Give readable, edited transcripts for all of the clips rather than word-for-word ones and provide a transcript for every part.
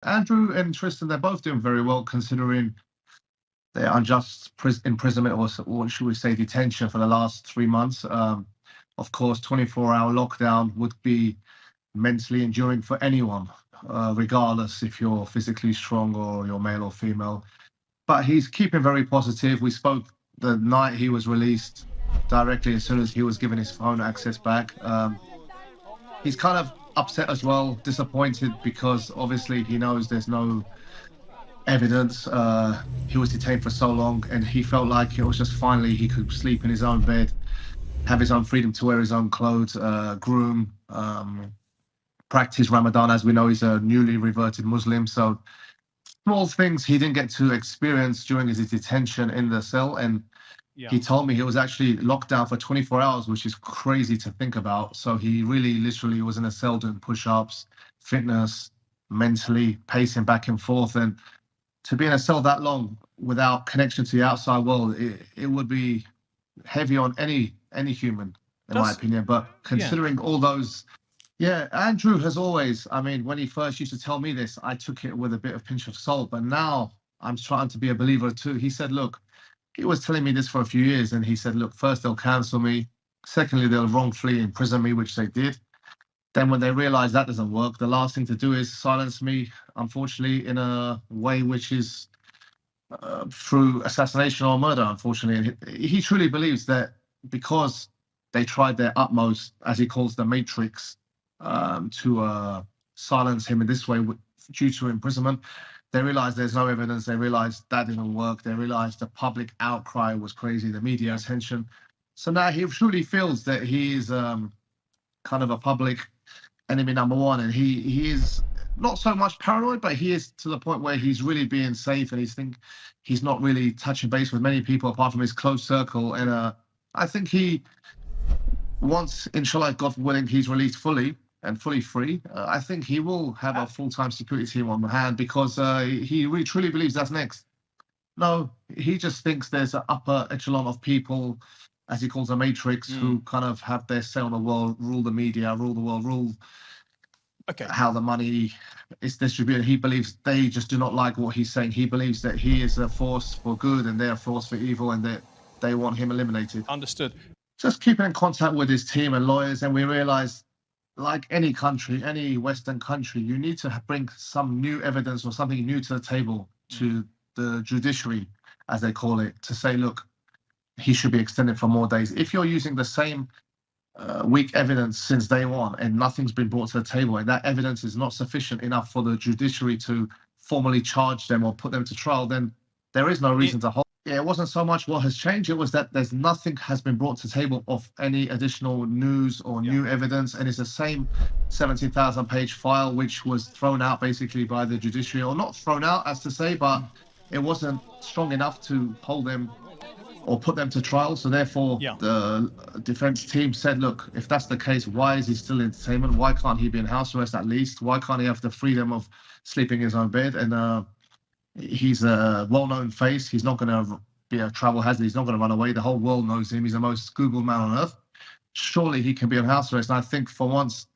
Andrew and Tristan, they're both doing very well considering their unjust imprisonment, or what should we say, detention for the last 3 months. Of course, 24-hour lockdown would be mentally enduring for anyone, regardless if you're physically strong or you're male or female. But he's keeping very positive. We spoke the night he was released, directly as soon as he was given his phone access back. He's kind of upset as well, disappointed, because obviously he knows there's no evidence. He was detained for so long, and he felt like it was just finally he could sleep in his own bed, have his own freedom to wear his own clothes, groom, practice Ramadan. As we know, he's a newly reverted Muslim. So small things he didn't get to experience during his detention in the cell. And he told me he was actually locked down for 24 hours, which is crazy to think about. So he really literally was in a cell doing push-ups, fitness, mentally pacing back and forth. And to be in a cell that long without connection to the outside world, it would be heavy on any human, in my opinion. But considering all those, Andrew has always, I mean, when he first used to tell me this, I took it with a bit of pinch of salt. But now I'm trying to be a believer too. He said, look, he was telling me this for a few years, and he said, look, first they'll cancel me. Secondly, they'll wrongfully imprison me, which they did. Then when they realize that doesn't work, the last thing to do is silence me, unfortunately, in a way which is through assassination or murder, unfortunately. And he truly believes that because they tried their utmost, as he calls the Matrix, to silence him in this way due to imprisonment, they realized there's no evidence. They realized that didn't work. They realized the public outcry was crazy, the media attention. So now he truly feels that he is kind of a public enemy number one. And he is not so much paranoid, but he is to the point where he's really being safe, and he's not really touching base with many people apart from his close circle. And I think he, once, inshallah, God willing, he's released fully and fully free, I think he will have a full-time security team on hand, because he really truly believes that's next. No, he just thinks there's an upper echelon of people, as he calls the Matrix, who kind of have their say on the world, rule the media, rule the world, rule how the money is distributed. He believes they just do not like what he's saying. He believes that he is a force for good and they're a force for evil, and that they want him eliminated. Understood. Just keeping in contact with his team and lawyers, and we realized, like any country, any Western country, you need to bring some new evidence or something new to the table, to the judiciary, as they call it, to say, look, he should be extended for more days. If you're using the same weak evidence since day one and nothing's been brought to the table, and that evidence is not sufficient enough for the judiciary to formally charge them or put them to trial, then there is no reason to hold. It wasn't so much what has changed, it was that there's nothing has been brought to the table of any additional news or new evidence, and it's the same 17,000-page file which was thrown out basically by the judiciary, or not thrown out as to say, but it wasn't strong enough to hold them or put them to trial. So therefore the defense team said, look, if that's the case, why is he still in detainment? Why can't he be in house arrest at least? Why can't he have the freedom of sleeping in his own bed? And he's a well-known face. He's not going to be a travel hazard. He's not going to run away. The whole world knows him. He's the most Googled man on earth. Surely he can be on house arrest. And I think for once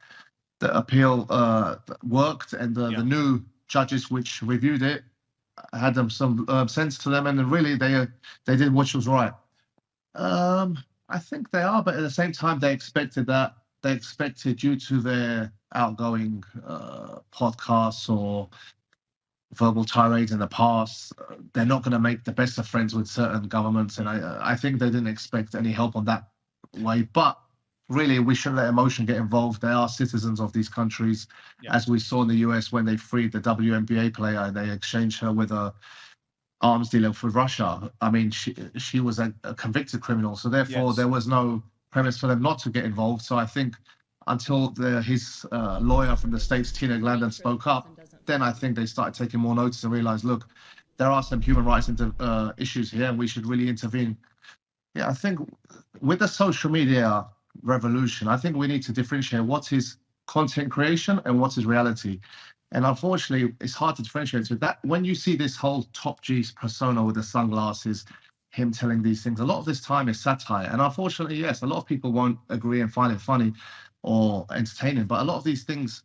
the appeal worked, and the new judges which reviewed it had them some sense to them, and really they did what was right. I think they are, but at the same time they expected that. They expected, due to their outgoing podcasts or verbal tirades in the past, they're not going to make the best of friends with certain governments, and I think they didn't expect any help on that way. But really, we shouldn't let emotion get involved. They are citizens of these countries, as we saw in the US when they freed the WNBA player and they exchanged her with a arms dealer for Russia. I mean, she was a convicted criminal, so therefore there was no premise for them not to get involved. So I think until his lawyer from the States, Tina Glandon, spoke up, then I think they started taking more notice and realized, look, there are some human rights issues here, and we should really intervene. I think with the social media revolution, I think we need to differentiate what is content creation and what is reality. And unfortunately, it's hard to differentiate. So that when you see this whole Top G's persona with the sunglasses, him telling these things, a lot of this time is satire. And unfortunately, yes, a lot of people won't agree and find it funny or entertaining, but a lot of these things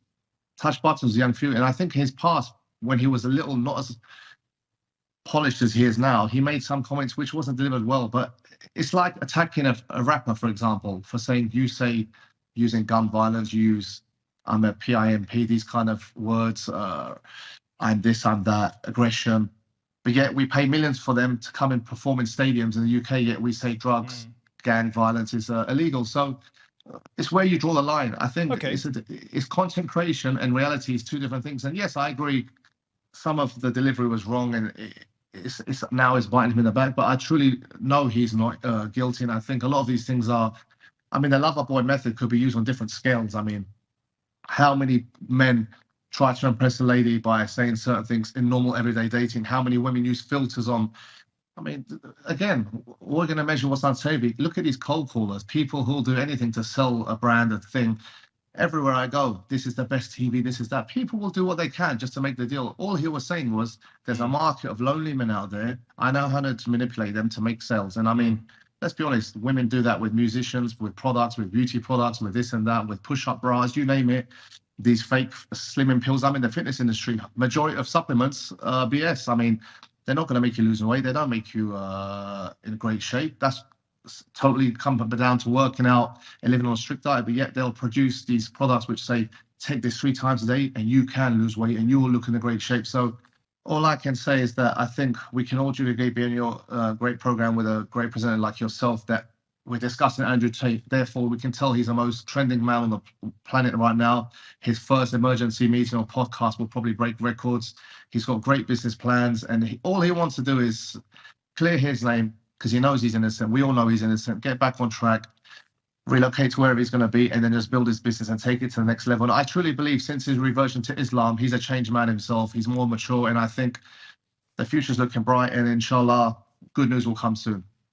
touch buttons, young few. And I think his past when he was a little not as polished as he is now, he made some comments which wasn't delivered well. But it's like attacking a rapper, for example, for saying, you say using gun violence, use I'm a PIMP, these kind of words, I'm this, I'm that, aggression. But yet we pay millions for them to come and perform in stadiums in the UK, yet we say drugs, gang violence is illegal. So it's where you draw the line. I think it's content creation and reality is two different things. And yes, I agree, some of the delivery was wrong and it's now is biting him in the back, but I truly know he's not guilty. And I think a lot of these things are, I mean, the lover boy method could be used on different scales. I mean, how many men try to impress a lady by saying certain things in normal everyday dating? How many women use filters on? I mean, again, we're going to measure what's unsavory. Look at these cold callers, people who'll do anything to sell a brand, a thing. Everywhere I go, this is the best TV, this is that. People will do what they can just to make the deal. All he was saying was, there's a market of lonely men out there. I know how to manipulate them to make sales. And I mean, let's be honest, women do that with musicians, with products, with beauty products, with this and that, with push-up bras, you name it. These fake slimming pills. I'm in the fitness industry. Majority of supplements, BS. I mean, they're not going to make you lose weight. They don't make you in great shape. That's totally come down to working out and living on a strict diet. But yet they'll produce these products which say, take this 3 times a day and you can lose weight and you will look in a great shape. So all I can say is that I think we can all duplicate being your great program with a great presenter like yourself, that we're discussing Andrew Tate. Therefore, we can tell he's the most trending man on the planet right now. His first emergency meeting or podcast will probably break records. He's got great business plans, and all he wants to do is clear his name because he knows he's innocent. We all know he's innocent. Get back on track, relocate to wherever he's going to be, and then just build his business and take it to the next level. And I truly believe since his reversion to Islam, he's a changed man himself. He's more mature, and I think the future's looking bright, and inshallah, good news will come soon.